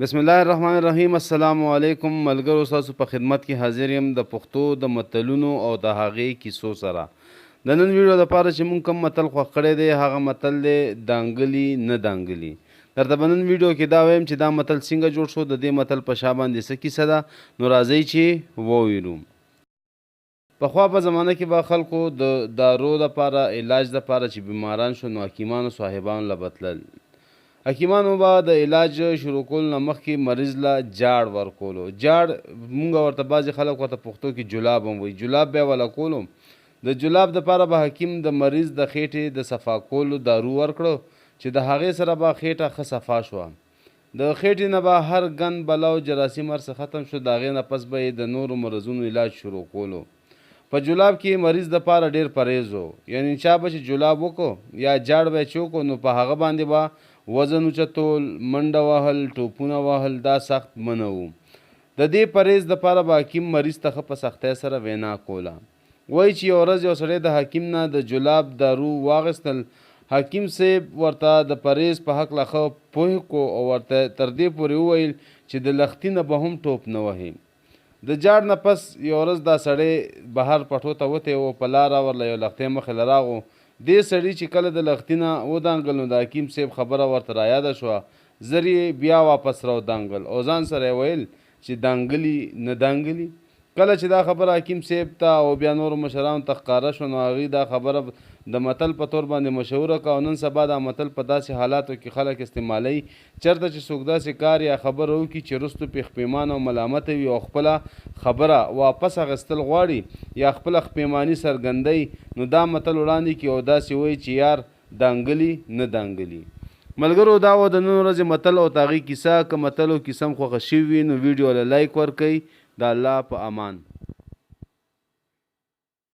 بسم الله الرحمن الرحیم. السلام علیکم ملګرو، تاسو په خدمت کې حاضر یم د پښتو د متلونو او د هغې کیسو سره. د نن ویډیو لپاره چې مونږ کوم متل خوښ کړی دی هغه متل دی دانګلي نه دانګلي. درته به نن ویډیو کې دا وایم چې دا متل څنګه جوړ شو، د دې متل په شا باندې څه کیسه ده، نو راځئ چې ووینو. پخوا په زمانه کې به خلکو د دارو لپاره علاج لپاره چې بیماران شو نو حکیمانو صاحبانو له بتلل. حکیمانو به د علاج شروع کولو نه مخکې مریض له جاړ ورکولو. جاړ مونږ ورته بعضې خلک ورته پښتو کې جلاب هم وایي. جلاب بیا وله کولو. د جلاب دپاره به حکیم د مریض د خېټې د صفا کولو دارو ورکړو چې د هغې سره به خېټه ښه صفا شوه. د خېټې نه به هر ګند بلا او جراثیم هر څه ختم شو. د هغې نه پس به یې د نورو مرضونو علاج شروع کولو. په جلاب کې مریض دپاره ډېر پرهیز و، یعنې چا به چې جلاب وکړو یا جاړ به یې چې وکړو نو په هغه باندې به وزن اوچتول، منډه وهل، ټوپونه وهل دا سخت منع وو. د دې پرهیز دپاره به حکیم مریض ته ښه په سختۍ سره وینا کوله. وایي چې یوه ورځ یو سړی د حکیم نه د جلاب دارو واخیستل. حکیم صاحب ورته د پرهیز په هکله ښه پوه کو او ورته تر دې پورې وویل چې د لښتي نه به هم ټوپ نه وهي. د جاړ نه پس یو ورځ دا سړی بهر پټو ته وتی و. په لاره ورله یو لښتی مخې له راغو. دې سړي چې کله د لښتي نه ودانګل نو د حکیم صاحب خبره ورته رایاده شوه. زر یې بیا واپس راودانګل او ځان سره یې ویل چې دانګلي نه دانګلي. کله چې دا خبره حکیم صاحب ته او بیا نورو مشرانو ته ښکاره شوه نو هغوی دا خبره د متل په طور باندې مشهوره کړه او نن سبا دا متل په داسې حالاتو کې خلک استعمالوي چېرته چې څوک داسې کار یا خبره وکړي چې وروستو پې خپیمان او ملامته وي او خپله خبره واپس اخیستل غواړي یا خپله خپیماني څرګندوي نو دا متل وړاندې کړي او داسې وایي چې یار دانګلي نه دانګلي. ملګرو دا و د نن ورځې متل او د هغې کیسه. که متل او کیسه م خوښه شوي وي نو ویډیو له لایک ورکوئ. د الله په امان.